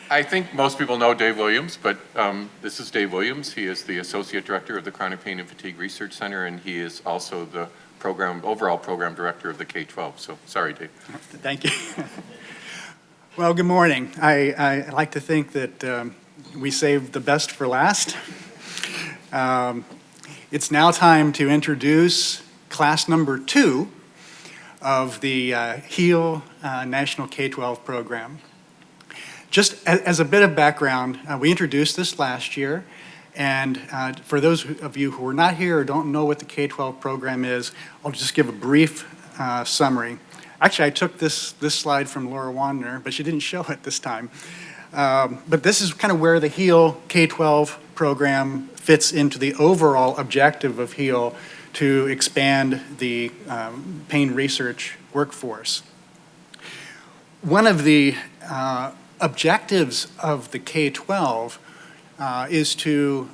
I think most people know Dave Williams, but this is Dave Williams. He is the Associate Director of the Chronic Pain and Fatigue Research Center, and he is also the overall program director of the K12. So sorry, Dave. Thank you. Well, good morning. I like to think that we saved the best for last. It's now time to introduce class number 2 of the HEAL National K12 program. Just as a bit of background, we introduced this last year, and for those of you who are not here or don't know what the K12 program is, I'll just give a brief summary. Actually, I took this slide from Laura Wandner, but she didn't show it this time. But this is kind of where the HEAL K12 program fits into the overall objective of HEAL to expand the pain research workforce. One of the objectives of the K12 is to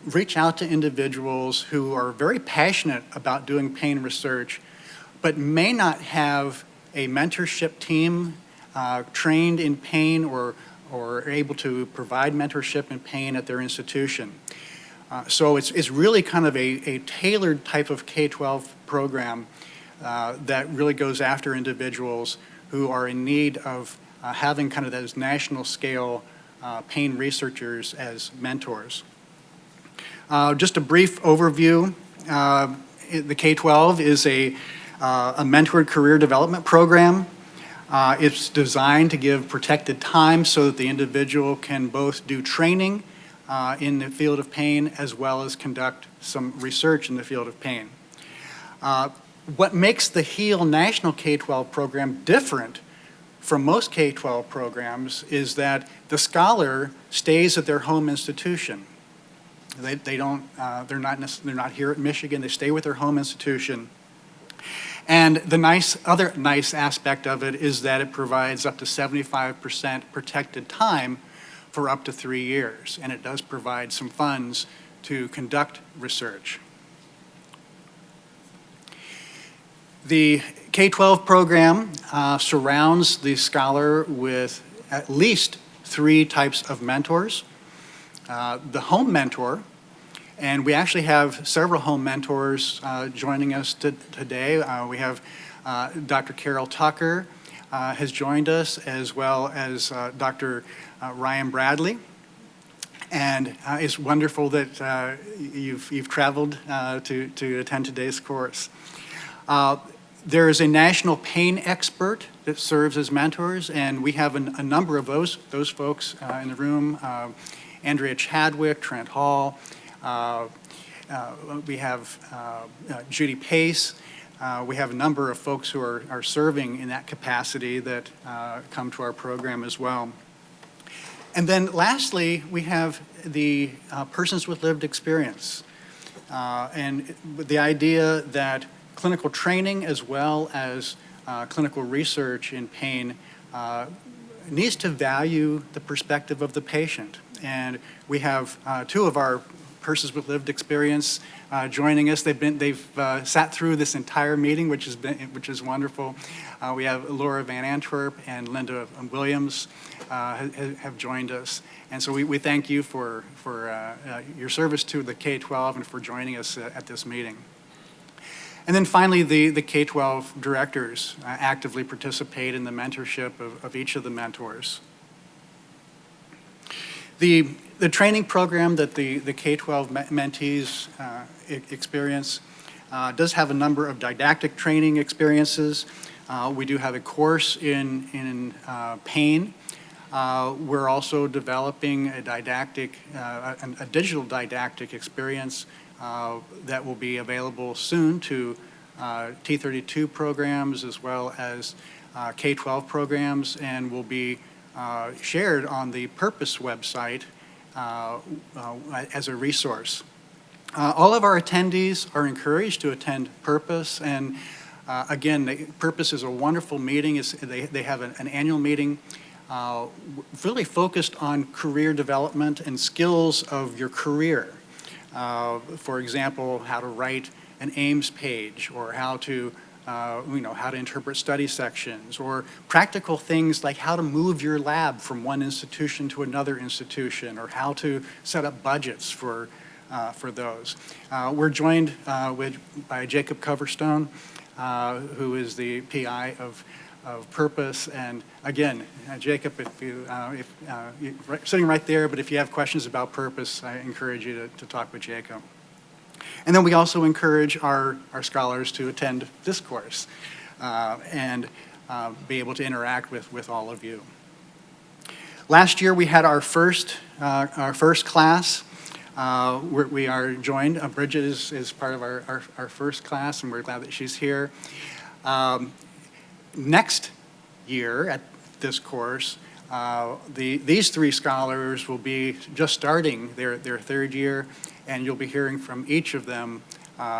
reach out to individuals who are very passionate about doing pain research, but may not have a mentorship team trained in pain or able to provide mentorship in pain at their institution. So it's really kind of a tailored type of K12 program that really goes after individuals who are in need of having kind of those national scale pain researchers as mentors. Just a brief overview, the K12 is a mentored career development program. It's designed to give protected time so that the individual can both do training in the field of pain as well as conduct some research in the field of pain. What makes the HEAL National K12 program different from most K12 programs is that the scholar stays at their home institution. They're not here at Michigan. They stay with their home institution. And the other nice aspect of it is that it provides up to 75% protected time for up to 3 years, and it does provide some funds to conduct research. The K12 program surrounds the scholar with at least 3 types of mentors. The home mentor, and we actually have several home mentors joining us today. We have Dr. Carol Tucker has joined us, as well as Dr. Ryan Bradley. And it's wonderful that you've traveled to attend today's course. There is a national pain expert that serves as mentors, and we have a number of those folks in the room. Andrea Chadwick, Trent Hall, we have Judy Pace. We have a number of folks who are serving in that capacity that come to our program as well. And then lastly, we have the persons with lived experience. And the idea that clinical training as well as clinical research in pain needs to value the perspective of the patient. And we have 2 of our persons with lived experience joining us. They've sat through this entire meeting, which is wonderful. We have Laura Van Antwerp and Linda Williams have joined us, and so we thank you for your service to the K12 and for joining us at this meeting. And then finally, the K12 directors actively participate in the mentorship of each of the mentors. The training program that the K12 mentees experience does have a number of didactic training experiences. We do have a course in pain. We're also developing a digital didactic experience that will be available soon to T32 programs as well as K12 programs, and will be shared on the Purpose website as a resource. All of our attendees are encouraged to attend Purpose, and again, Purpose is a wonderful meeting. They have an annual meeting really focused on career development and skills of your career. For example, how to write an Ames page, or how to how to interpret study sections, or practical things like how to move your lab from one institution to another institution, or how to set up budgets for those. We're joined by Jacob Coverstone, who is the PI of Purpose. And again, Jacob, if you're sitting right there, but if you have questions about Purpose, I encourage you to talk with Jacob. And then we also encourage our scholars to attend this course and be able to interact with all of you. Last year we had our first class. We are joined. Bridget is part of our first class, and we're glad that she's here. Next year at this course, these three scholars will be just starting their third year, and you'll be hearing from each of them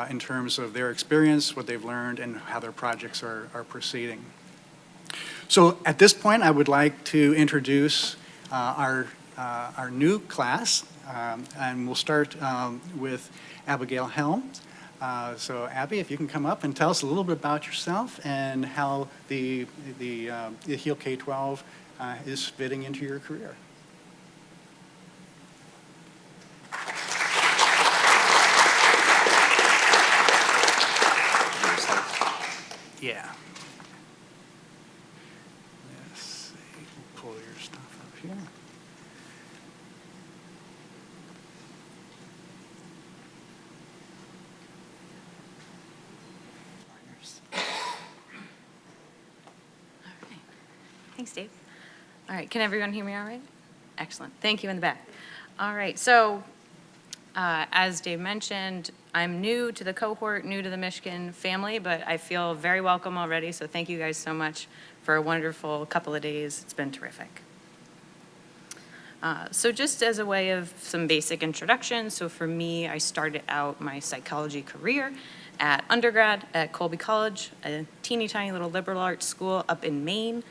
in terms of their experience, what they've learned, and how their projects are proceeding. So at this point, I would like to introduce our new class, and we'll start with Abigail Helm. So Abby, if you can come up and tell us a little bit about yourself and how the HEAL K12 is fitting into your career. Yeah. Let's see. Pull your stuff up here. Thanks, Dave. All right, can everyone hear me all right? Excellent. Thank you in the back. All right, so as Dave mentioned, I'm new to the cohort, new to the Michigan family, but I feel very welcome already, so thank you guys so much for a wonderful couple of days. It's been terrific. So just as a way of some basic introduction, so for me, I started out my psychology career at undergrad at Colby College, a teeny tiny little liberal arts school up in Maine.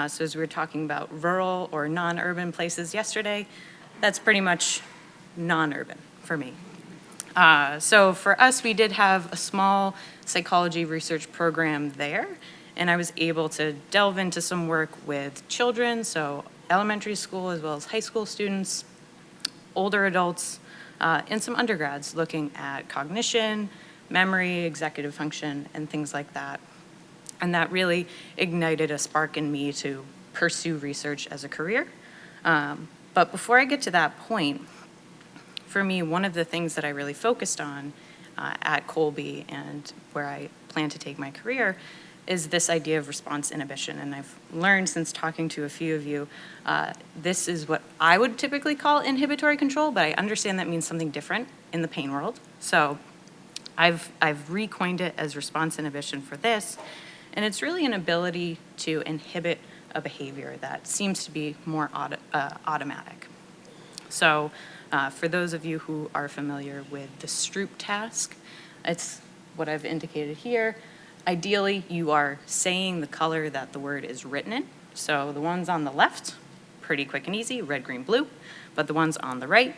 So as we were talking about rural or non-urban places yesterday, that's pretty much non-urban for me. So for us, we did have a small psychology research program there, and I was able to delve into some work with children, so elementary school as well as high school students, older adults, and some undergrads looking at cognition, memory, executive function, and things like that. And that really ignited a spark in me to pursue research as a career. But before I get to that point, for me, one of the things that I really focused on at Colby and where I plan to take my career is this idea of response inhibition. And I've learned since talking to a few of you, this is what I would typically call inhibitory control, but I understand that means something different in the pain world. So I've recoined it as response inhibition for this. And it's really an ability to inhibit a behavior that seems to be more automatic. So for those of you who are familiar with the Stroop task, it's what I've indicated here. Ideally, you are saying the color that the word is written in. So the ones on the left, pretty quick and easy, red, green, blue. But the ones on the right,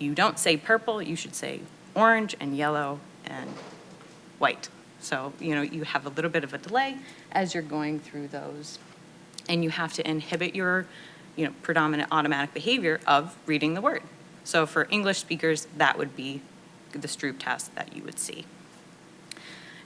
you don't say purple, you should say orange and yellow and white. So, you have a little bit of a delay as you're going through those. And you have to inhibit your, predominant automatic behavior of reading the word. So for English speakers, that would be the Stroop task that you would see.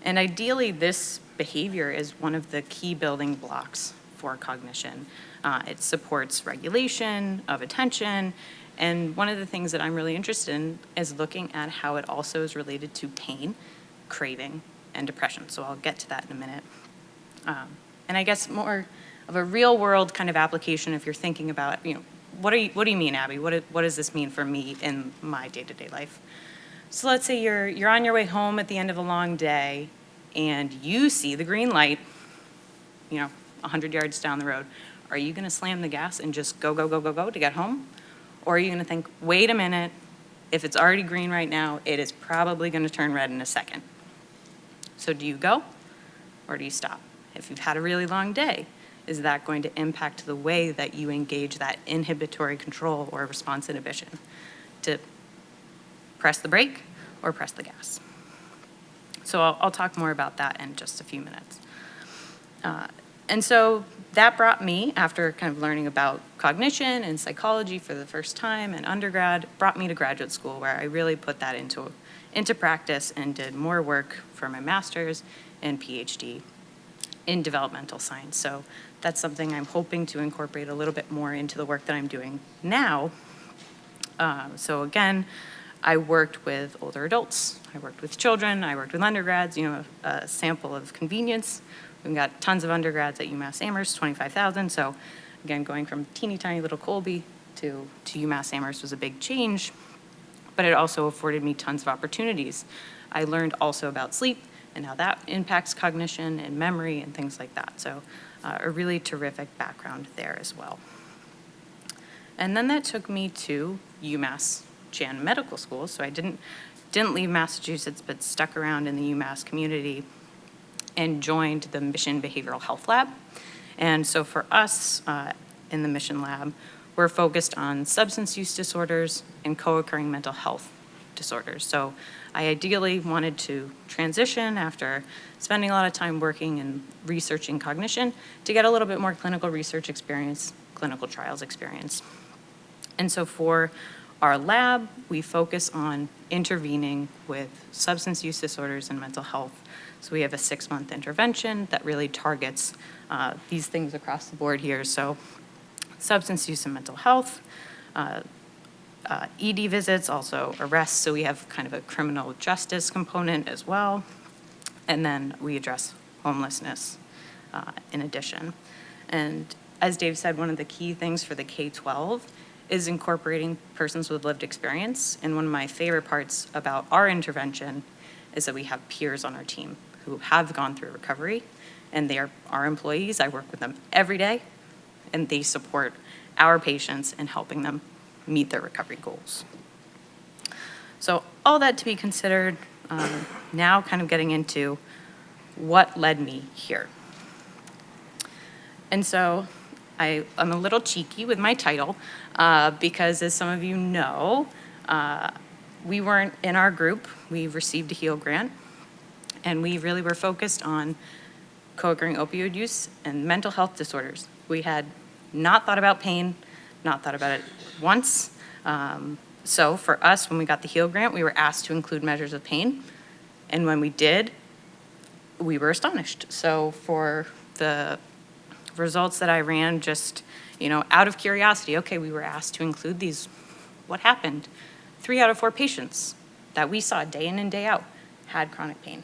And ideally, this behavior is one of the key building blocks for cognition. It supports regulation of attention. And one of the things that I'm really interested in is looking at how it also is related to pain, craving, and depression. So I'll get to that in a minute. And I guess more of a real world kind of application if you're thinking about, what do you mean, Abby? What does this mean for me in my day-to-day life? So let's say you're on your way home at the end of a long day and you see the green light, 100 yards down the road. Are you gonna slam the gas and just go to get home? Or are you gonna think, wait a minute, if it's already green right now, it is probably gonna turn red in a second. So do you go or do you stop? If you've had a really long day, is that going to impact the way that you engage that inhibitory control or response inhibition to press the brake or press the gas? So I'll talk more about that in just a few minutes. And so that brought me, after kind of learning about cognition and psychology for the first time in undergrad, brought me to graduate school, where I really put that into practice and did more work for my master's and PhD in developmental science. So that's something I'm hoping to incorporate a little bit more into the work that I'm doing now. So again, I worked with older adults, I worked with children, I worked with undergrads, a sample of convenience. We've got tons of undergrads at UMass Amherst, 25,000. So again, going from teeny tiny little Colby to UMass Amherst was a big change, but it also afforded me tons of opportunities. I learned also about sleep and how that impacts cognition and memory and things like that. So a really terrific background there as well. And then that took me to UMass Chan Medical School. So I didn't leave Massachusetts, but stuck around in the UMass community and joined the Mission Behavioral Health Lab. And so for us in the Mission Lab, we're focused on substance use disorders and co-occurring mental health disorders. So I ideally wanted to transition after spending a lot of time working and researching cognition to get a little bit more clinical research experience, clinical trials experience. And so for our lab, we focus on intervening with substance use disorders and mental health. So we have a 6-month intervention that really targets these things across the board here. So substance use and mental health, ED visits, also arrests. So we have kind of a criminal justice component as well. And then we address homelessness in addition. And as Dave said, one of the key things for the K12 is incorporating persons with lived experience. And one of my favorite parts about our intervention is that we have peers on our team who have gone through recovery, and they are our employees. I work with them every day, and they support our patients in helping them meet their recovery goals. So all that to be considered, now kind of getting into what led me here. And so I'm a little cheeky with my title because, as some of you know, we weren't in our group. We received a HEAL grant, and we really were focused on co-occurring opioid use and mental health disorders. We had not thought about pain, not thought about it once. So for us, when we got the HEAL grant, we were asked to include measures of pain. And when we did, we were astonished. So for the results that I ran, just, out of curiosity, okay, we were asked to include these. What happened? 3 out of 4 patients that we saw day in and day out had chronic pain.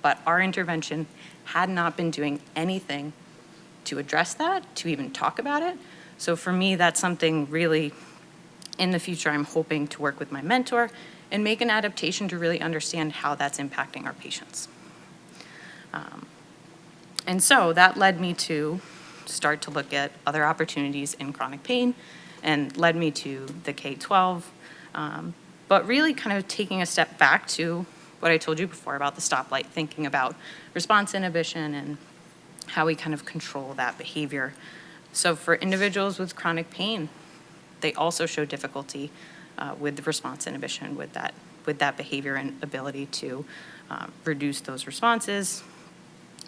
But our intervention had not been doing anything to address that, to even talk about it. So for me, that's something really, in the future, I'm hoping to work with my mentor and make an adaptation to really understand how that's impacting our patients. And so that led me to start to look at other opportunities in chronic pain and led me to the K12, but really kind of taking a step back to what I told you before about the stoplight, thinking about response inhibition and how we kind of control that behavior. So for individuals with chronic pain, they also show difficulty with the response inhibition, with that behavior and ability to reduce those responses.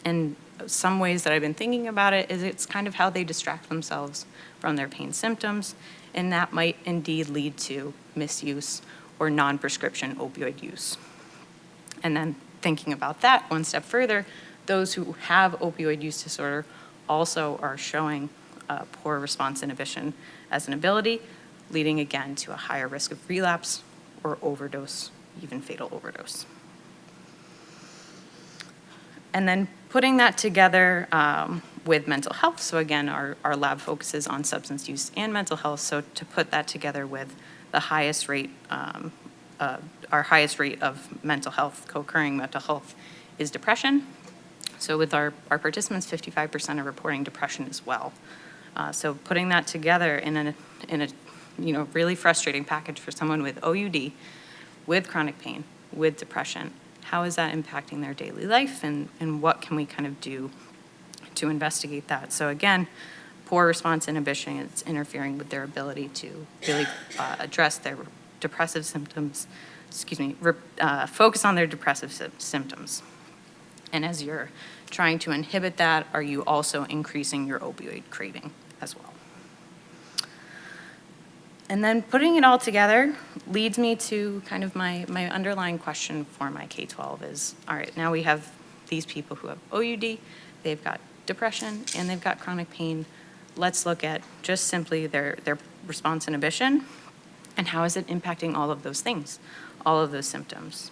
And some ways that I've been thinking about it is it's kind of how they distract themselves from their pain symptoms, and that might indeed lead to misuse or non-prescription opioid use. And then thinking about that one step further, those who have opioid use disorder also are showing poor response inhibition as an ability, leading again to a higher risk of relapse or overdose, even fatal overdose. And then putting that together with mental health. So again, our lab focuses on substance use and mental health. So to put that together with the highest rate, our highest rate of mental health, co-occurring mental health, is depression. So with our participants, 55% are reporting depression as well. So putting that together in a really frustrating package for someone with OUD, with chronic pain, with depression, how is that impacting their daily life, and what can we kind of do to investigate that? So again, poor response inhibition, it's interfering with their ability to really address their depressive symptoms, focus on their depressive symptoms. And as you're trying to inhibit that, are you also increasing your opioid craving as well? And then putting it all together leads me to kind of my underlying question for my K-12 is, all right, now we have these people who have OUD, they've got depression, and they've got chronic pain. Let's look at just simply their response inhibition and how is it impacting all of those things, all of those symptoms.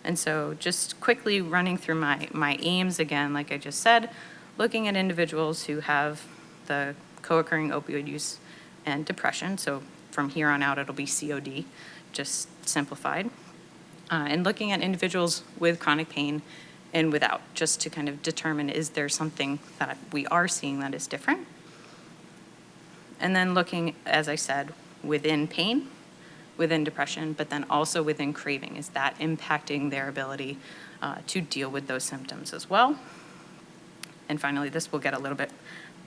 And so just quickly running through my aims again, like I just said, looking at individuals who have the co-occurring opioid use and depression. So from here on out, it'll be COD, just simplified. And looking at individuals with chronic pain and without, just to kind of determine, is there something that we are seeing that is different? And then looking, as I said, within pain, within depression, but then also within craving. Is that impacting their ability to deal with those symptoms as well? And finally, this will get a little bit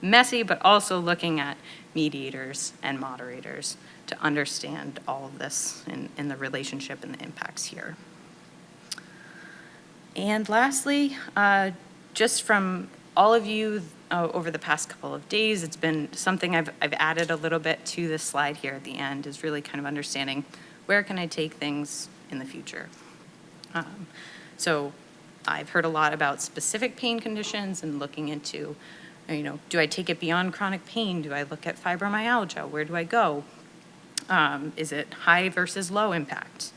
messy, but also looking at mediators and moderators to understand all of this in the relationship and the impacts here. And lastly, just from all of you over the past couple of days, it's been something I've added a little bit to this slide here at the end, is really kind of understanding where can I take things in the future. So I've heard a lot about specific pain conditions and looking into, do I take it beyond chronic pain? Do I look at fibromyalgia? Where do I go? Is it high versus low impact?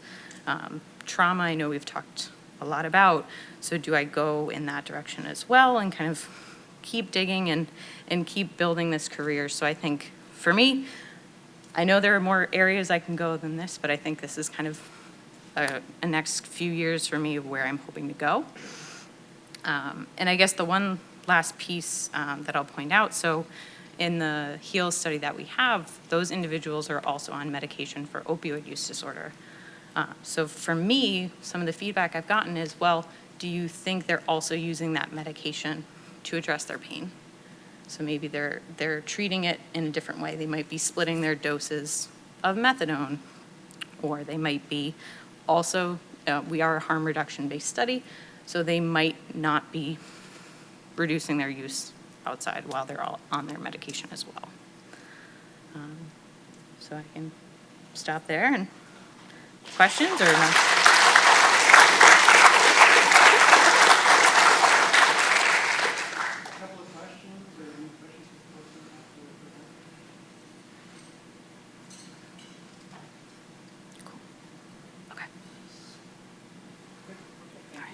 Trauma, I know we've talked a lot about. So do I go in that direction as well and kind of keep digging and keep building this career? So I think for me, I know there are more areas I can go than this, but I think this is kind of a next few years for me of where I'm hoping to go. And I guess the one last piece that I'll point out, so in the HEAL study that we have, those individuals are also on medication for opioid use disorder. So for me, some of the feedback I've gotten is, well, do you think they're also using that medication to address their pain? So maybe they're treating it in a different way. They might be splitting their doses of methadone, or they might be also, we are a harm reduction based study, so they might not be reducing their use outside while they're all on their medication as well. So I can stop there, and questions or no? Okay. All right.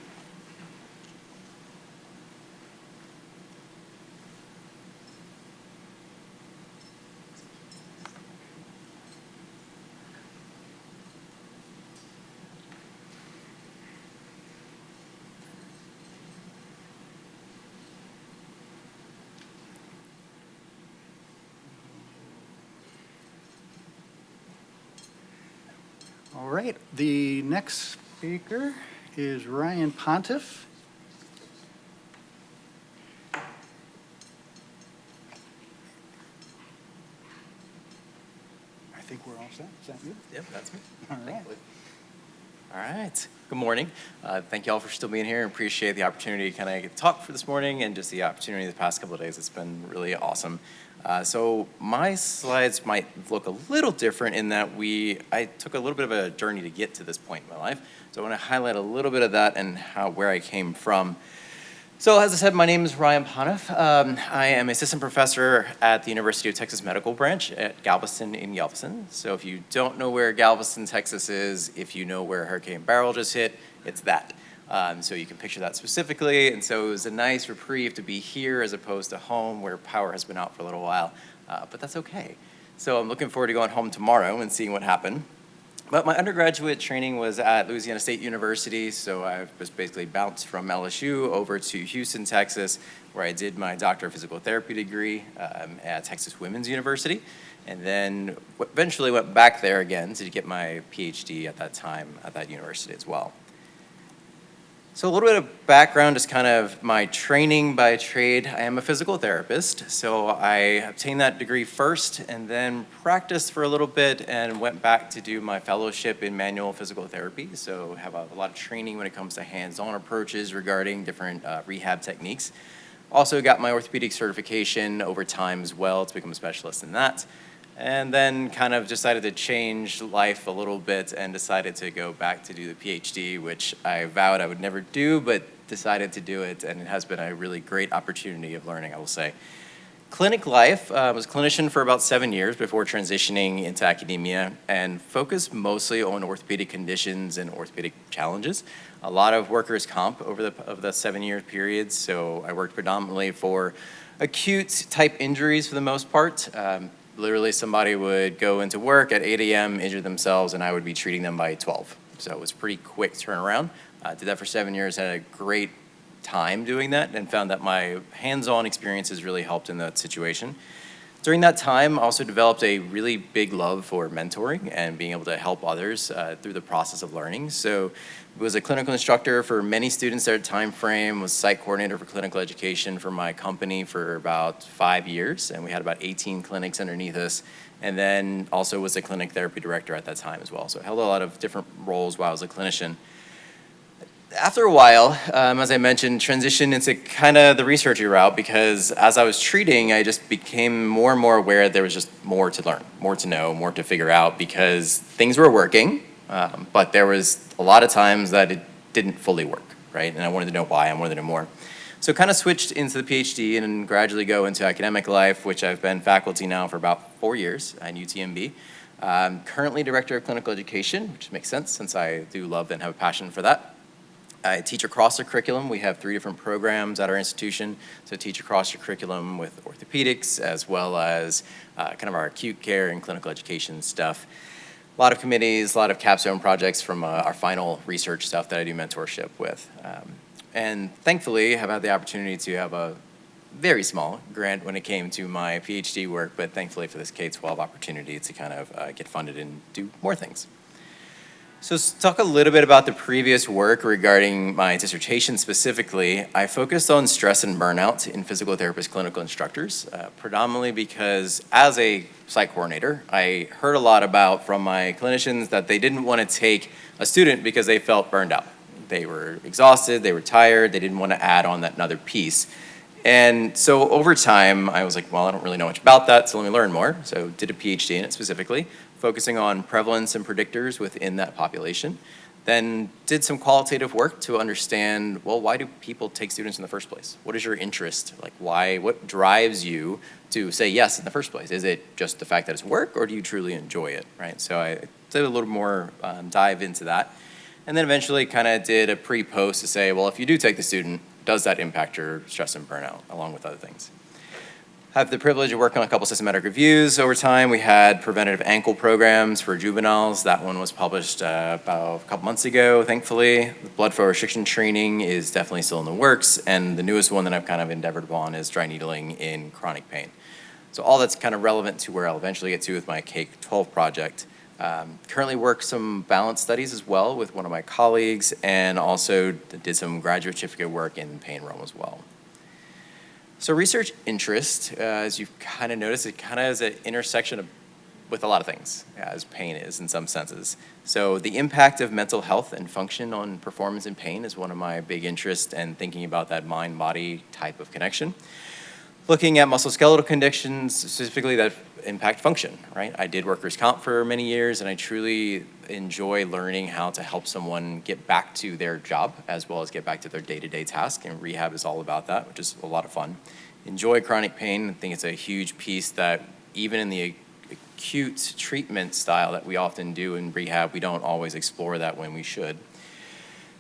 All right, the next speaker is Ryan Pontiff. I think we're all set. Is that you? Yep, that's me. All right. Thankfully. All right. Good morning. Thank you all for still being here. Appreciate the opportunity to kind of talk for this morning and just the opportunity the past couple of days. It's been really awesome. So my slides might look a little different in that I took a little bit of a journey to get to this point in my life. So I want to highlight a little bit of that and where I came from. So as I said, my name is Ryan Pontiff. I am assistant professor at the University of Texas Medical Branch at Galveston in Galveston. So if you don't know where Galveston, Texas is, if you know where Hurricane Beryl just hit, it's that. So you can picture that specifically. And so it was a nice reprieve to be here as opposed to home where power has been out for a little while. But that's okay. So I'm looking forward to going home tomorrow and seeing what happened. But my undergraduate training was at Louisiana State University, so I was basically bounced from LSU over to Houston, Texas, where I did my Doctor of Physical Therapy degree at Texas Women's University, and then eventually went back there again to get my PhD at that time at that university as well. So a little bit of background, just kind of my training by trade. I am a physical therapist, so I obtained that degree first and then practiced for a little bit and went back to do my fellowship in manual physical therapy. So have a lot of training when it comes to hands-on approaches regarding different rehab techniques. Also got my orthopedic certification over time as well to become a specialist in that. And then kind of decided to change life a little bit and decided to go back to do the PhD, which I vowed I would never do, but decided to do it, and it has been a really great opportunity of learning, I will say. Clinic life, was a clinician for about 7 years before transitioning into academia and focused mostly on orthopedic conditions and orthopedic challenges. A lot of workers' comp over the 7-year period, so I worked predominantly for acute type injuries for the most part. Literally somebody would go into work at 8 a.m., injure themselves, and I would be treating them by 12. So it was a pretty quick turnaround. Did that for 7 years, had a great time doing that, and found that my hands-on experiences really helped in that situation. During that time, I also developed a really big love for mentoring and being able to help others through the process of learning. So was a clinical instructor for many students at a time frame, was site coordinator for clinical education for my company for about 5 years, and we had about 18 clinics underneath us, and then also was a clinic therapy director at that time as well. So I held a lot of different roles while I was a clinician. After a while, as I mentioned, transitioned into kind of the researchy route because as I was treating, I just became more and more aware there was just more to learn, more to know, more to figure out because things were working, but there was a lot of times that it didn't fully work, right? And I wanted to know why, I wanted to know more. So kind of switched into the PhD and then gradually go into academic life, which I've been faculty now for about 4 years at UTMB. Currently director of clinical education, which makes sense since I do love and have a passion for that. I teach across the curriculum. We have 3 different programs at our institution. So teach across your curriculum with orthopedics as well as kind of our acute care and clinical education stuff. A lot of committees, a lot of capstone projects from our final research stuff that I do mentorship with. And thankfully, have had the opportunity to have a very small grant when it came to my PhD work, but thankfully for this K12 opportunity to kind of get funded and do more things. So let's talk a little bit about the previous work regarding my dissertation specifically. I focused on stress and burnout in physical therapist clinical instructors, predominantly because as a site coordinator, I heard a lot about from my clinicians that they didn't want to take a student because they felt burned out. They were exhausted, they were tired, they didn't want to add on that another piece. And so over time, I was like, well, I don't really know much about that, so let me learn more. So did a PhD in it specifically, focusing on prevalence and predictors within that population. Then did some qualitative work to understand, well, why do people take students in the first place? What is your interest? Like why, what drives you to say yes in the first place? Is it just the fact that it's work or do you truly enjoy it, right? So I did a little more dive into that. And then eventually kind of did a pre-post to say, well, if you do take the student, does that impact your stress and burnout along with other things? I have the privilege of working on a couple systematic reviews over time. We had preventative ankle programs for juveniles. That one was published about a couple months ago, thankfully. The blood flow restriction training is definitely still in the works. And the newest one that I've kind of endeavored upon is dry needling in chronic pain. So all that's kind of relevant to where I'll eventually get to with my K12 project. Currently work some balance studies as well with one of my colleagues and also did some graduate certificate work in pain realm as well. So research interest, as you've kind of noticed, it kind of is an intersection with a lot of things, as pain is in some senses. So the impact of mental health and function on performance in pain is one of my big interests and thinking about that mind-body type of connection. Looking at musculoskeletal conditions specifically that impact function, right? I did workers' comp for many years and I truly enjoy learning how to help someone get back to their job as well as get back to their day-to-day task, and rehab is all about that, which is a lot of fun. Enjoy chronic pain. I think it's a huge piece that even in the acute treatment style that we often do in rehab, we don't always explore that when we should.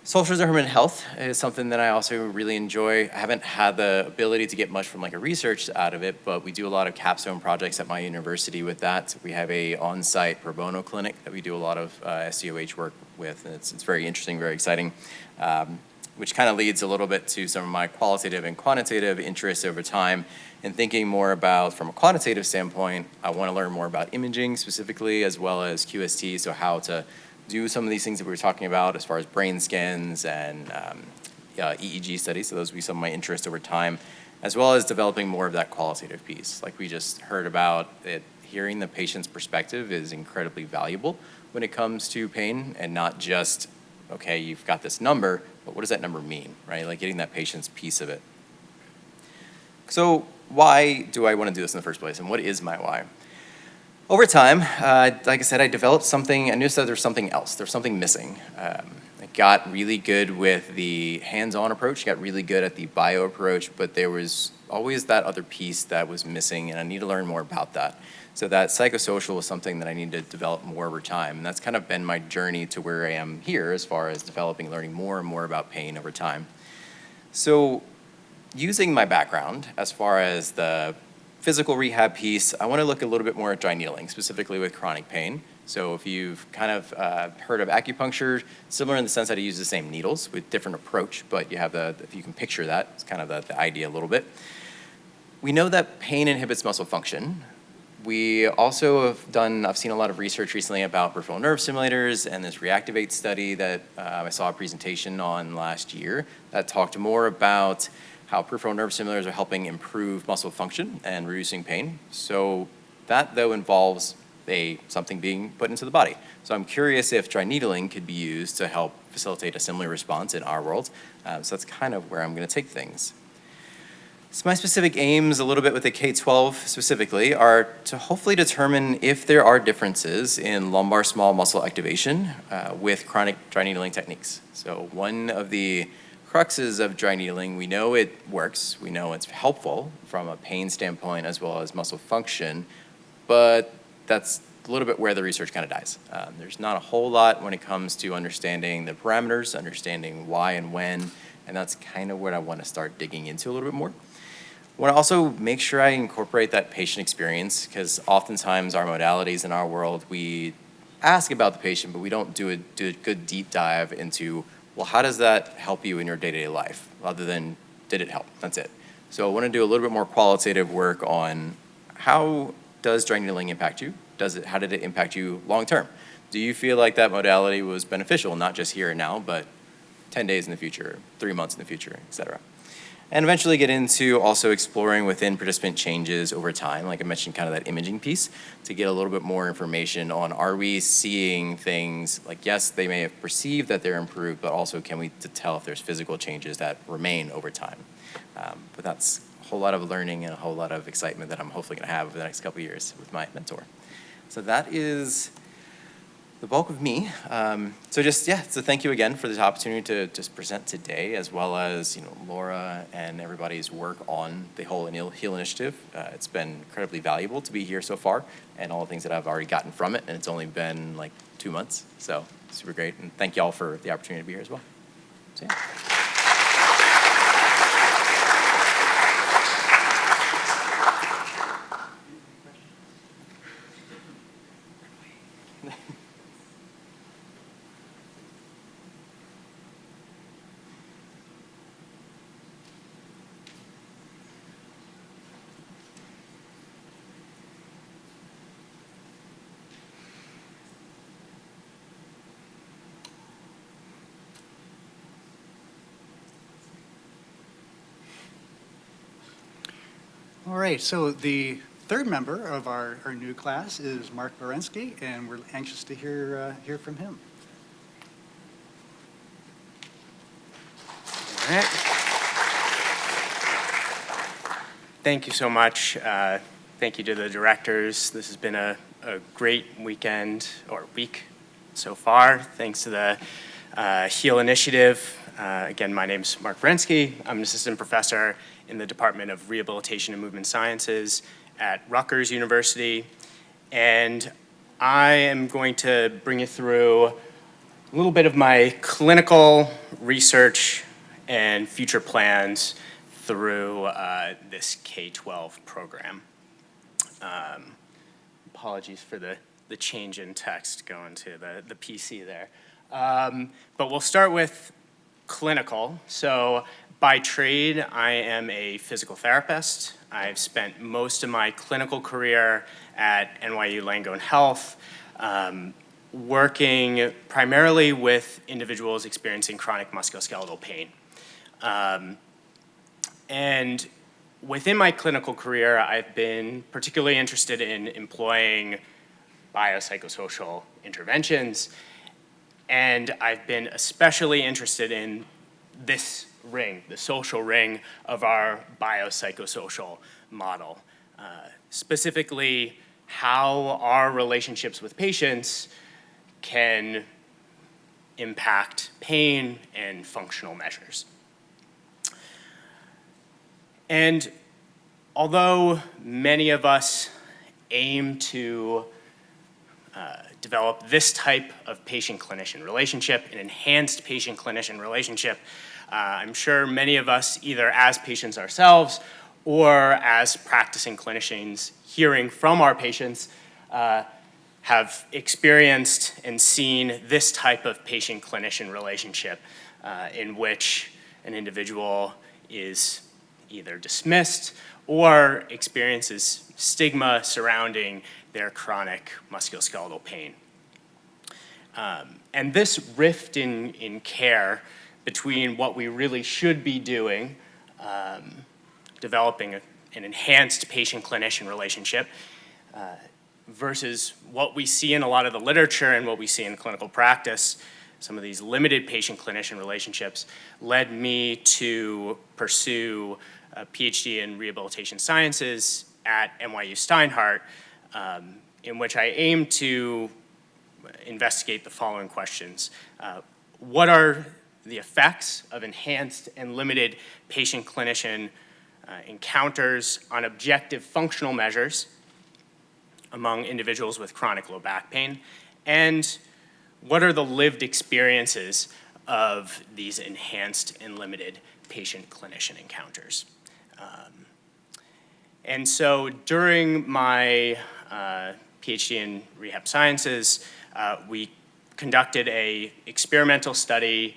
Social determinant health is something that I also really enjoy. I haven't had the ability to get much from like a research out of it, but we do a lot of capstone projects at my university with that. We have a on-site pro bono clinic that we do a lot of SCOH work with, and it's very interesting, very exciting, which kind of leads a little bit to some of my qualitative and quantitative interests over time and thinking more about, from a quantitative standpoint, I want to learn more about imaging specifically as well as QST, so how to do some of these things that we were talking about as far as brain scans and EEG studies, so those will be some of my interests over time, as well as developing more of that qualitative piece. Like we just heard about it, hearing the patient's perspective is incredibly valuable when it comes to pain, and not just, okay, you've got this number, but what does that number mean, right? Like getting that patient's piece of it. So why do I want to do this in the first place, and what is my why? Over time, like I said, I developed something. I noticed that there's something else. There's something missing. I got really good with the hands-on approach, got really good at the bio approach, but there was always that other piece that was missing, and I need to learn more about that. So that psychosocial was something that I need to develop more over time, and that's kind of been my journey to where I am here as far as developing, learning more and more about pain over time. So using my background as far as the physical rehab piece, I want to look a little bit more at dry needling, specifically with chronic pain. So if you've kind of heard of acupuncture, similar in the sense that it uses the same needles with different approach, but you have if you can picture that, it's kind of the idea a little bit. We know that pain inhibits muscle function. We also I've seen a lot of research recently about peripheral nerve stimulators and this Reactivate study that I saw a presentation on last year that talked more about how peripheral nerve stimulators are helping improve muscle function and reducing pain. So that, though, involves something being put into the body. So I'm curious if dry needling could be used to help facilitate a similar response in our world. So that's kind of where I'm going to take things. So my specific aims, a little bit with the K12 specifically, are to hopefully determine if there are differences in lumbar small muscle activation with chronic dry needling techniques. So one of the cruxes of dry needling, we know it works, we know it's helpful from a pain standpoint as well as muscle function, but that's a little bit where the research kind of dies. There's not a whole lot when it comes to understanding the parameters, understanding why and when, and that's kind of what I want to start digging into a little bit more. I want to also make sure I incorporate that patient experience, because oftentimes our modalities in our world, we ask about the patient, but we don't do a good deep dive into, well, how does that help you in your day-to-day life, other than did it help? That's it. So I want to do a little bit more qualitative work on how does dry needling impact you? How did it impact you long term? Do you feel like that modality was beneficial, not just here and now, but 10 days in the future, 3 months in the future, et cetera? And eventually get into also exploring within participant changes over time, like I mentioned, kind of that imaging piece, to get a little bit more information on, are we seeing things like, yes, they may have perceived that they're improved, but also can we tell if there's physical changes that remain over time? But that's a whole lot of learning and a whole lot of excitement that I'm hopefully going to have over the next couple of years with my mentor. So that is the bulk of me. So thank you again for this opportunity to just present today, as well as Laura and everybody's work on the whole HEAL initiative. It's been incredibly valuable to be here so far, and all the things that I've already gotten from it, and it's only been like 2 months, so super great, and thank you all for the opportunity to be here as well. So, yeah. All right, so the third member of our new class is Mark Vorensky, and we're anxious to hear from him. All right. Thank you so much. Thank you to the directors. This has been a great weekend or week so far, thanks to the HEAL initiative. Again, my name is Mark Vorensky. I'm an assistant professor in the Department of Rehabilitation and Movement Sciences at Rutgers University. And I am going to bring you through a little bit of my clinical research and future plans through this K12 program. Apologies for the change in text going to the PC there. But we'll start with clinical. So by trade, I am a physical therapist. I've spent most of my clinical career at NYU Langone Health, working primarily with individuals experiencing chronic musculoskeletal pain. And within my clinical career, I've been particularly interested in employing biopsychosocial interventions, and I've been especially interested in this ring, the social ring of our biopsychosocial model. Specifically, how our relationships with patients can impact pain and functional measures. And although many of us aim to develop this type of patient-clinician relationship, an enhanced patient-clinician relationship, I'm sure many of us, either as patients ourselves or as practicing clinicians hearing from our patients, have experienced and seen this type of patient-clinician relationship in which an individual is either dismissed or experiences stigma surrounding their chronic musculoskeletal pain. And this rift in care between what we really should be doing, developing an enhanced patient-clinician relationship, versus what we see in a lot of the literature and what we see in clinical practice, some of these limited patient-clinician relationships, led me to pursue a PhD in rehabilitation sciences at NYU Steinhardt, in which I aim to investigate the following questions. What are the effects of enhanced and limited patient-clinician encounters on objective functional measures among individuals with chronic low back pain? And what are the lived experiences of these enhanced and limited patient-clinician encounters? And so during my PhD in rehab sciences, we conducted an experimental study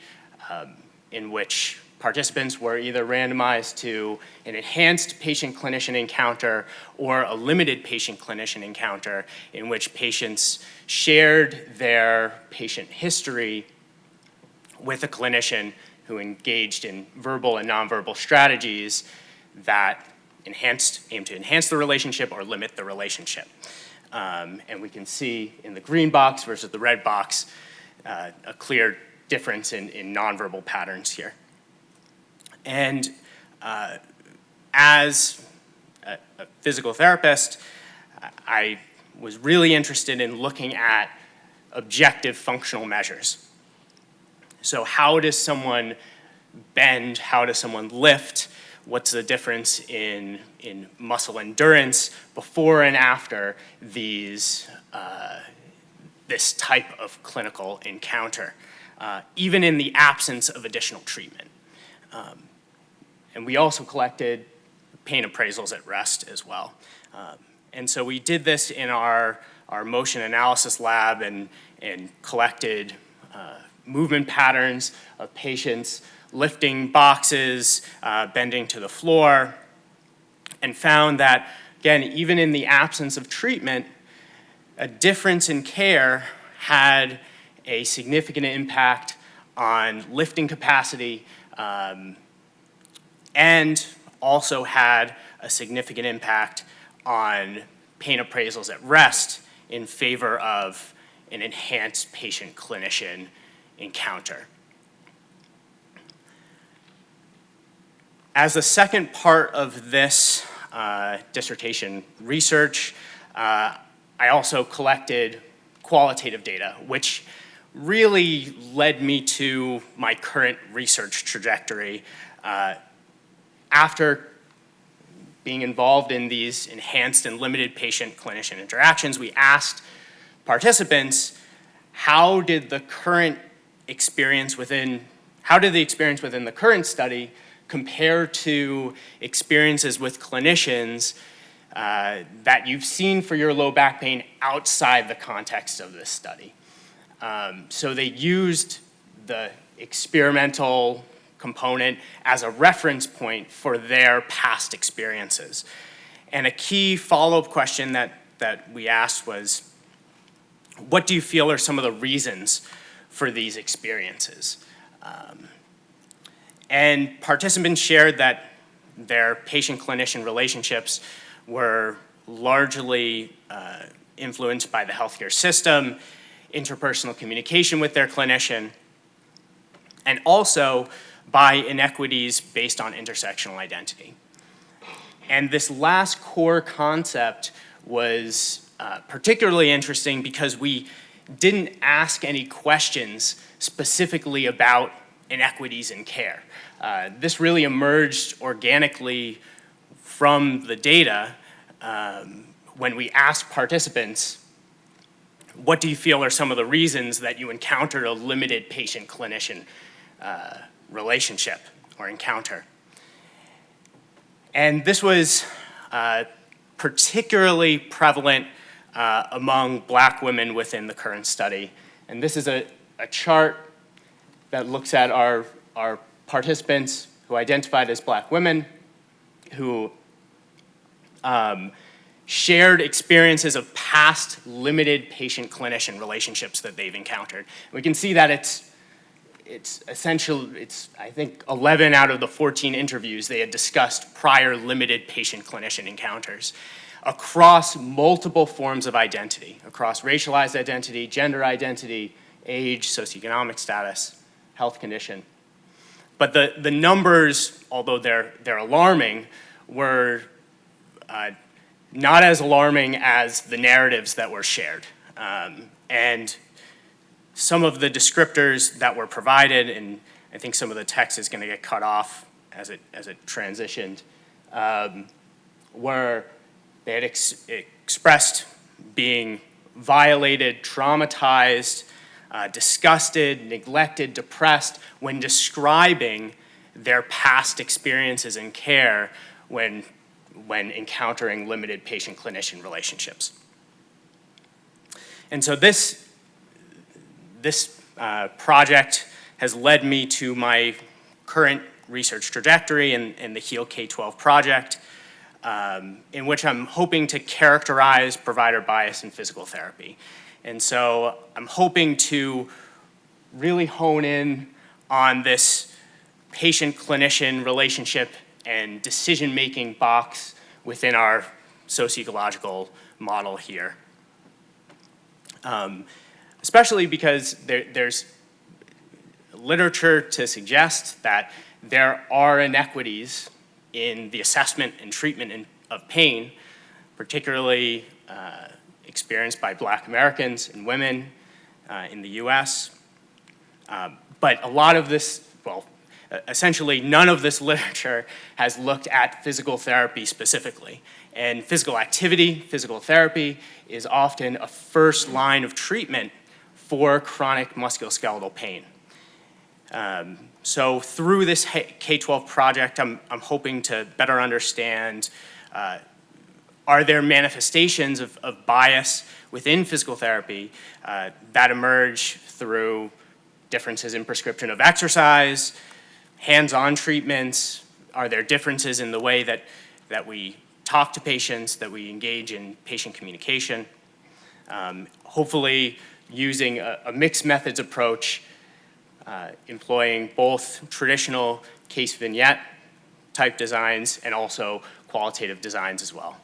in which participants were either randomized to an enhanced patient-clinician encounter or a limited patient-clinician encounter, in which patients shared their patient history with a clinician who engaged in verbal and nonverbal strategies that aim to enhance the relationship or limit the relationship. And we can see in the green box versus the red box a clear difference in nonverbal patterns here. And as a physical therapist, I was really interested in looking at objective functional measures. So how does someone bend? How does someone lift? What's the difference in muscle endurance before and after this type of clinical encounter, even in the absence of additional treatment? And we also collected pain appraisals at rest as well. And so we did this in our motion analysis lab and collected movement patterns of patients lifting boxes, bending to the floor, and found that, again, even in the absence of treatment, a difference in care had a significant impact on lifting capacity, and also had a significant impact on pain appraisals at rest in favor of an enhanced patient-clinician encounter. As the second part of this dissertation research, I also collected qualitative data, which really led me to my current research trajectory. After being involved in these enhanced and limited patient-clinician interactions, we asked participants, how did the experience within the current study compare to experiences with clinicians that you've seen for your low back pain outside the context of this study? So they used the experimental component as a reference point for their past experiences. And a key follow-up question that we asked was, what do you feel are some of the reasons for these experiences? And participants shared that their patient-clinician relationships were largely influenced by the healthcare system, interpersonal communication with their clinician, and also by inequities based on intersectional identity. And this last core concept was particularly interesting because we didn't ask any questions specifically about inequities in care. This really emerged organically from the data when we asked participants, what do you feel are some of the reasons that you encountered a limited patient-clinician relationship or encounter? And this was particularly prevalent among Black women within the current study. And this is a chart that looks at our participants who identified as Black women, who shared experiences of past limited patient-clinician relationships that they've encountered. We can see that it's essential, I think 11 out of the 14 interviews they had discussed prior limited patient-clinician encounters across multiple forms of identity, across racialized identity, gender identity, age, socioeconomic status, health condition. But the numbers, although they're alarming, were not as alarming as the narratives that were shared. And some of the descriptors that were provided, and I think some of the text is going to get cut off as it transitioned, were they had expressed being violated, traumatized, disgusted, neglected, depressed when describing their past experiences in care when encountering limited patient-clinician relationships. And so this project has led me to my current research trajectory in the HEAL K12 project, in which I'm hoping to characterize provider bias in physical therapy. And so I'm hoping to really hone in on this patient-clinician relationship and decision-making box within our socio-ecological model here. Especially because there's literature to suggest that there are inequities in the assessment and treatment of pain, particularly experienced by Black Americans and women in the US. But a lot of this, essentially none of this literature has looked at physical therapy specifically. And physical activity, physical therapy, is often a first line of treatment for chronic musculoskeletal pain. So through this K12 project, I'm hoping to better understand, are there manifestations of bias within physical therapy that emerge through differences in prescription of exercise, hands-on treatments? Are there differences in the way that we talk to patients, that we engage in patient communication? Hopefully using a mixed methods approach, employing both traditional case vignette type designs and also qualitative designs as well.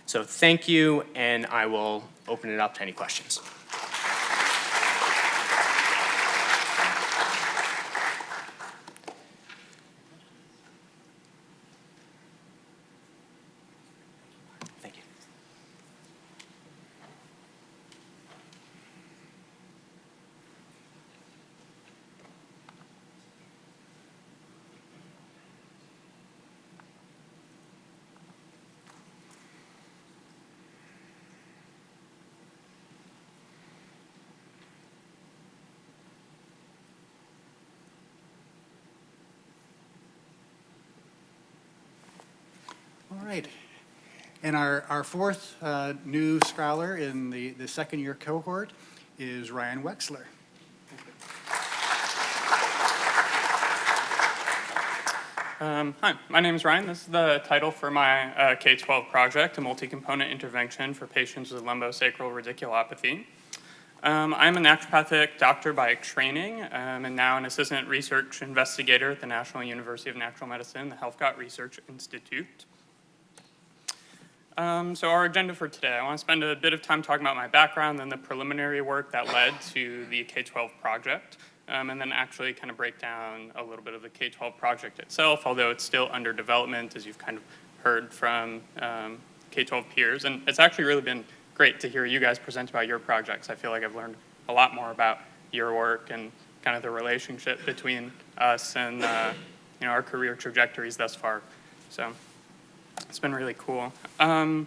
So thank you, and I will open it up to any questions. Thank you. All right. And our fourth new scholar in the second year cohort is Ryan Wexler. Hi, my name is Ryan. This is the title for my K12 project, a multi-component intervention for patients with lumbosacral radiculopathy. I'm a naturopathic doctor by training, and now an assistant research investigator at the National University of Natural Medicine, the Healthcott Research Institute. So our agenda for today, I want to spend a bit of time talking about my background and the preliminary work that led to the K12 project, and then actually kind of break down a little bit of the K12 project itself, although it's still under development, as you've kind of heard from K12 peers. And it's actually really been great to hear you guys present about your projects. I feel like I've learned a lot more about your work and kind of the relationship between us and our career trajectories thus far. So it's been really cool. I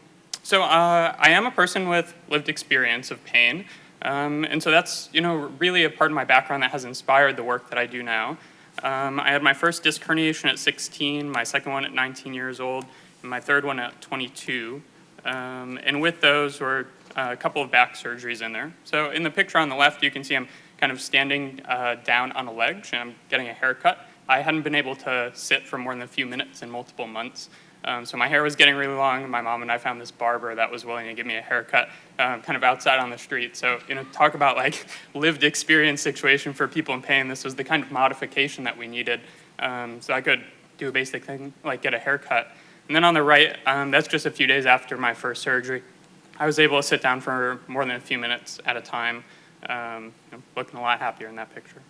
am a person with lived experience of pain, and so that's really a part of my background that has inspired the work that I do now. I had my first disc herniation at 16, my second one at 19 years old, and my third one at 22. And with those were a couple of back surgeries in there. So in the picture on the left, you can see I'm kind of standing down on a ledge and I'm getting a haircut. I hadn't been able to sit for more than a few minutes in multiple months. So my hair was getting really long. My mom and I found this barber that was willing to give me a haircut kind of outside on the street. So, talk about like lived experience situation for people in pain. This was the kind of modification that we needed. So I could do a basic thing like get a haircut. And then on the right, that's just a few days after my first surgery. I was able to sit down for more than a few minutes at a time, looking a lot happier in that picture.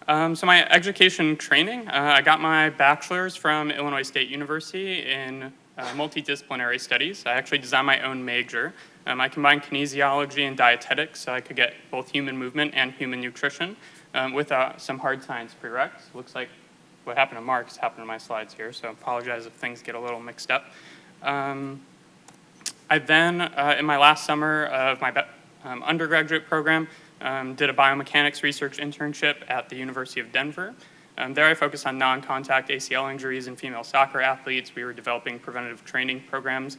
So my education training, I got my bachelor's from Illinois State University in multidisciplinary studies. I actually designed my own major. I combined kinesiology and dietetics so I could get both human movement and human nutrition with some hard science prereqs. Looks like what happened to Mark has happened to my slides here, so I apologize if things get a little mixed up. I then, in my last summer of my undergraduate program, did a biomechanics research internship at the University of Denver. There I focused on non-contact ACL injuries in female soccer athletes. We were developing preventative training programs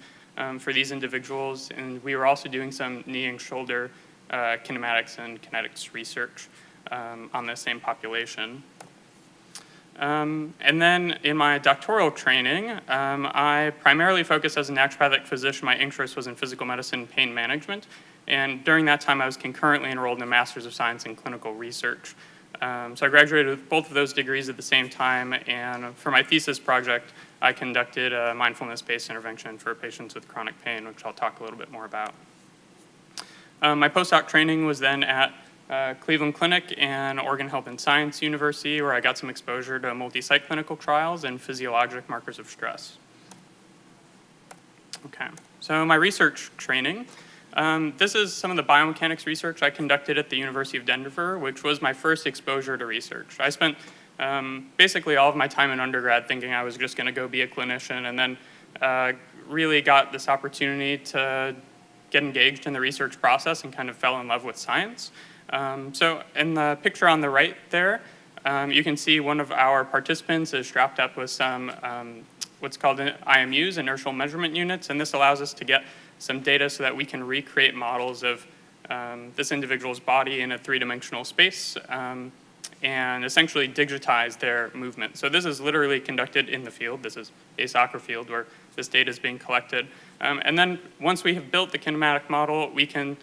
for these individuals, and we were also doing some knee and shoulder kinematics and kinetics research on the same population. And then in my doctoral training, I primarily focused as a naturopathic physician. My interest was in physical medicine and pain management. And during that time, I was concurrently enrolled in a Master's of Science in Clinical Research. So I graduated with both of those degrees at the same time. And for my thesis project, I conducted a mindfulness-based intervention for patients with chronic pain, which I'll talk a little bit more about. My postdoc training was then at Cleveland Clinic and Oregon Health and Science University, where I got some exposure to multi-site clinical trials and physiologic markers of stress. Okay, so my research training. This is some of the biomechanics research I conducted at the University of Denver, which was my first exposure to research. I spent basically all of my time in undergrad thinking I was just going to go be a clinician, and then really got this opportunity to get engaged in the research process and kind of fell in love with science. So in the picture on the right there, you can see one of our participants is strapped up with some what's called IMUs, inertial measurement units, and this allows us to get some data so that we can recreate models of this individual's body in a three-dimensional space and essentially digitize their movement. So this is literally conducted in the field. This is a soccer field where this data is being collected. And then once we have built the kinematic model, we can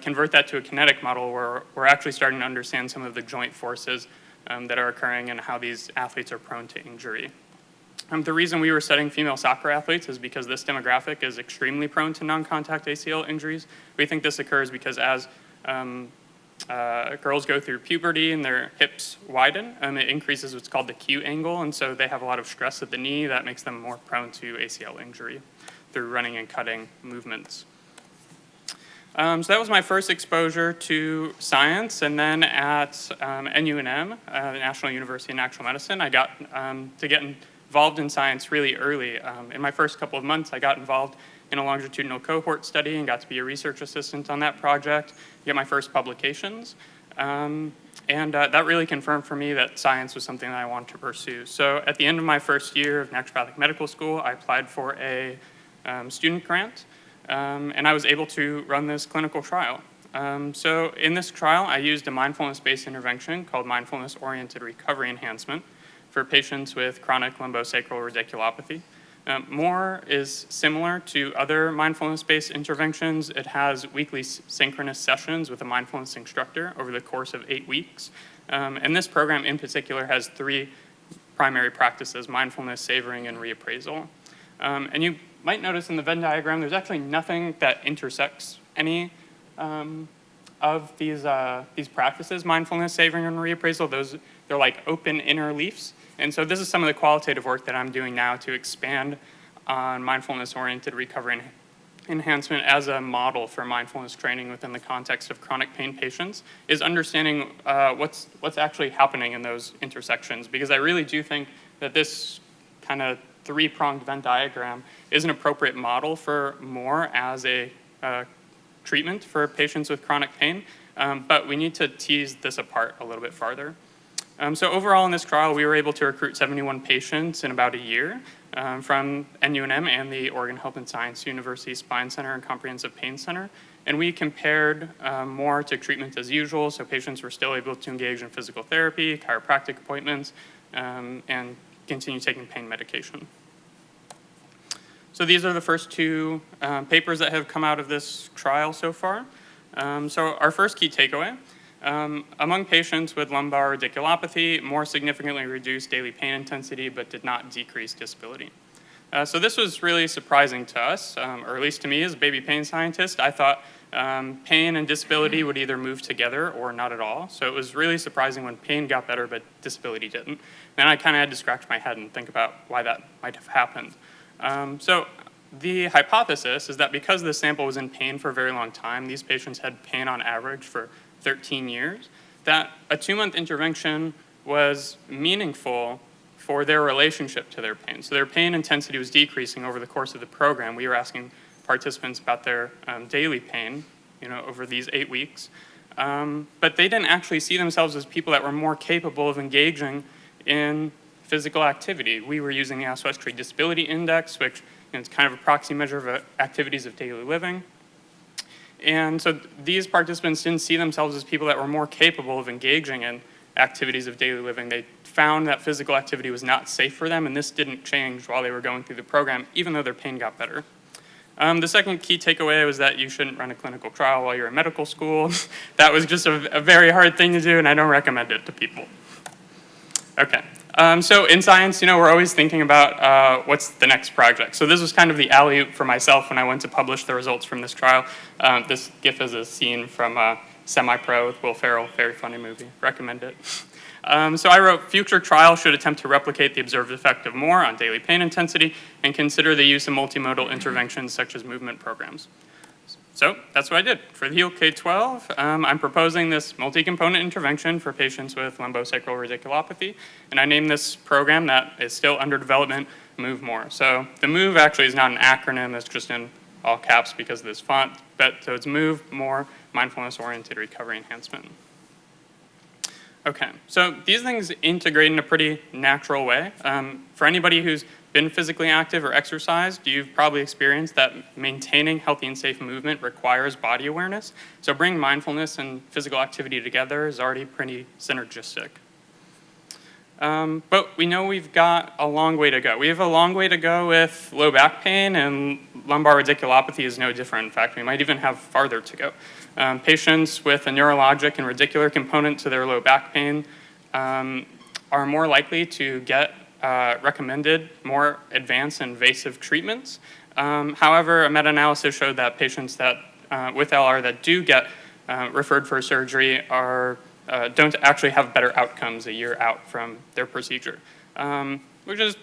convert that to a kinetic model where we're actually starting to understand some of the joint forces that are occurring and how these athletes are prone to injury. The reason we were studying female soccer athletes is because this demographic is extremely prone to non-contact ACL injuries. We think this occurs because as girls go through puberty and their hips widen, it increases what's called the Q angle, and so they have a lot of stress at the knee that makes them more prone to ACL injury through running and cutting movements. So that was my first exposure to science, and then at NUNM, the National University of Natural Medicine, I got to get involved in science really early. In my first couple of months, I got involved in a longitudinal cohort study and got to be a research assistant on that project, get my first publications. And that really confirmed for me that science was something that I wanted to pursue. So at the end of my first year of naturopathic medical school, I applied for a student grant, and I was able to run this clinical trial. So in this trial, I used a mindfulness-based intervention called mindfulness-oriented recovery enhancement for patients with chronic lumbosacral radiculopathy. MORE is similar to other mindfulness-based interventions. It has weekly synchronous sessions with a mindfulness instructor over the course of 8 weeks. And this program in particular has 3 primary practices: mindfulness, savoring, and reappraisal. And you might notice in the Venn diagram, there's actually nothing that intersects any of these practices: mindfulness, savoring, and reappraisal. They're like open inner leafs. And so this is some of the qualitative work that I'm doing now to expand on mindfulness-oriented recovery and enhancement as a model for mindfulness training within the context of chronic pain patients, is understanding what's actually happening in those intersections. Because I really do think that this kind of 3-pronged Venn diagram is an appropriate model for MORE as a treatment for patients with chronic pain, but we need to tease this apart a little bit farther. So overall in this trial, we were able to recruit 71 patients in about a year from NUNM and the Oregon Health and Science University Spine Center and Comprehensive Pain Center. And we compared MORE to treatment as usual, so patients were still able to engage in physical therapy, chiropractic appointments, and continue taking pain medication. So these are the first 2 papers that have come out of this trial so far. So our first key takeaway: among patients with lumbar radiculopathy, MORE significantly reduced daily pain intensity but did not decrease disability. So this was really surprising to us, or at least to me as a baby pain scientist. I thought pain and disability would either move together or not at all. So it was really surprising when pain got better but disability didn't. Then I kind of had to scratch my head and think about why that might have happened. So the hypothesis is that because the sample was in pain for a very long time, these patients had pain on average for 13 years, that a 2-month intervention was meaningful for their relationship to their pain. So their pain intensity was decreasing over the course of the program. We were asking participants about their daily pain, over these 8 weeks. But they didn't actually see themselves as people that were more capable of engaging in physical activity. We were using the Oswestry Disability Index, which is kind of a proxy measure of activities of daily living. And so these participants didn't see themselves as people that were more capable of engaging in activities of daily living. They found that physical activity was not safe for them, and this didn't change while they were going through the program, even though their pain got better. The second key takeaway was that you shouldn't run a clinical trial while you're in medical school. That was just a very hard thing to do, and I don't recommend it to people. Okay. So in science, we're always thinking about what's the next project. So this was kind of the alley-oop for myself when I went to publish the results from this trial. This GIF is a scene from Semi-Pro with Will Ferrell, very funny movie, recommend it. So I wrote, future trials should attempt to replicate the observed effect of MORE on daily pain intensity and consider the use of multimodal interventions such as movement programs. So that's what I did. For the HEAL K12, I'm proposing this multi-component intervention for patients with lumbosacral radiculopathy, and I named this program that is still under development, Move More. So the MOVE actually is not an acronym, that's just in all caps because of this font, so it's Move More Mindfulness-Oriented Recovery Enhancement. Okay, so these things integrate in a pretty natural way. For anybody who's been physically active or exercised, you've probably experienced that maintaining healthy and safe movement requires body awareness. So bringing mindfulness and physical activity together is already pretty synergistic. But we know we've got a long way to go. We have a long way to go with low back pain, and lumbar radiculopathy is no different. In fact, we might even have farther to go. Patients with a neurologic and radicular component to their low back pain are more likely to get recommended more advanced and invasive treatments. However, a meta-analysis showed that patients that with LR that do get referred for surgery don't actually have better outcomes a year out from their procedure, which is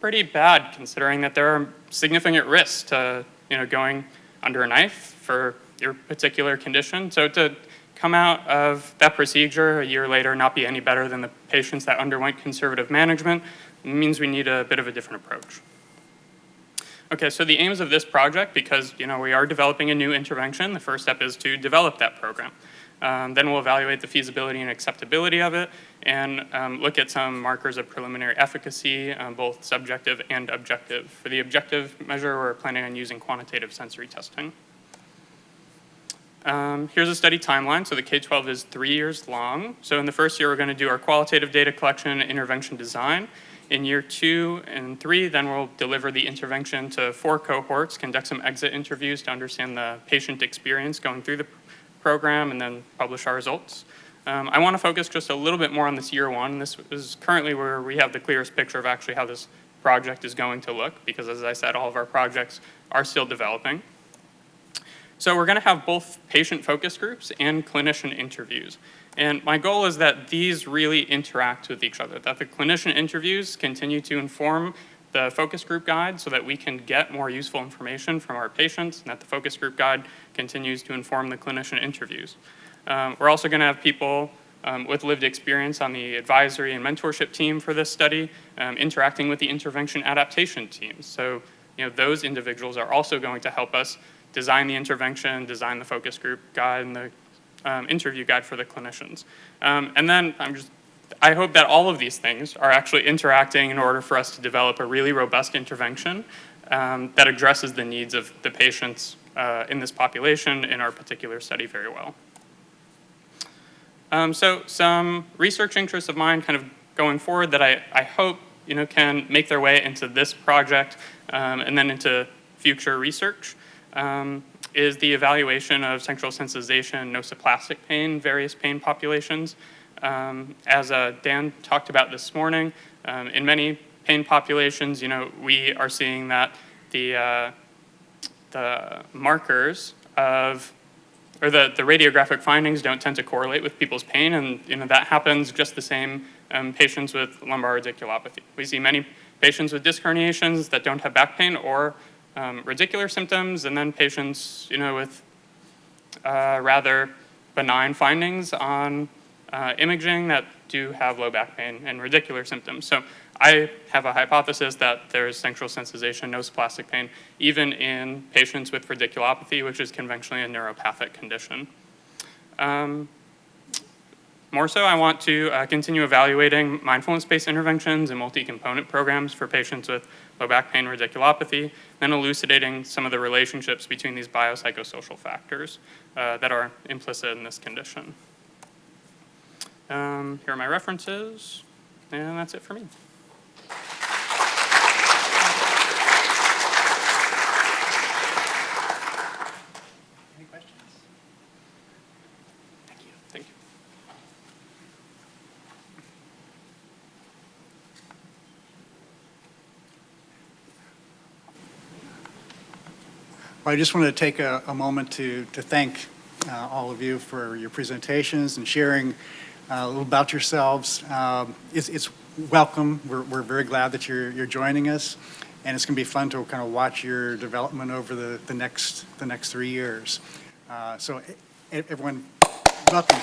pretty bad considering that there are significant risks to going under a knife for your particular condition. So to come out of that procedure a year later not be any better than the patients that underwent conservative management means we need a bit of a different approach. Okay, so the aims of this project, because we are developing a new intervention, the first step is to develop that program. Then we'll evaluate the feasibility and acceptability of it and look at some markers of preliminary efficacy, both subjective and objective. For the objective measure, we're planning on using quantitative sensory testing. Here's a study timeline. So the K12 is 3 years long. So in the first year, we're going to do our qualitative data collection and intervention design. In year 2 and 3, then we'll deliver the intervention to 4 cohorts, conduct some exit interviews to understand the patient experience going through the program, and then publish our results. I want to focus just a little bit more on this year 1. This is currently where we have the clearest picture of actually how this project is going to look, because as I said, all of our projects are still developing. So we're going to have both patient focus groups and clinician interviews. And my goal is that these really interact with each other, that the clinician interviews continue to inform the focus group guide so that we can get more useful information from our patients, and that the focus group guide continues to inform the clinician interviews. We're also going to have people with lived experience on the advisory and mentorship team for this study, interacting with the intervention adaptation teams. So, those individuals are also going to help us design the intervention, design the focus group guide, and the interview guide for the clinicians. And then I hope that all of these things are actually interacting in order for us to develop a really robust intervention that addresses the needs of the patients in this population in our particular study very well. So some research interests of mine kind of going forward that I hope can make their way into this project and then into future research is the evaluation of central sensitization, nociplastic pain, various pain populations. As Dan talked about this morning, in many pain populations, we are seeing that the markers of, or the radiographic findings don't tend to correlate with people's pain, and that happens just the same patients with lumbar radiculopathy. We see many patients with disc herniations that don't have back pain or radicular symptoms, and then patients, with rather benign findings on imaging that do have low back pain and radicular symptoms. So I have a hypothesis that there is central sensitization, nociplastic pain, even in patients with radiculopathy, which is conventionally a neuropathic condition. More so, I want to continue evaluating mindfulness-based interventions and multi-component programs for patients with low back pain, radiculopathy, and elucidating some of the relationships between these biopsychosocial factors that are implicit in this condition. Here are my references, and that's it for me. Any questions? Thank you. Well, I just want to take a moment to thank all of you for your presentations and sharing a little about yourselves. It's welcome. We're very glad that you're joining us, and it's going to be fun to kind of watch your development over the next 3 years. So everyone, welcome.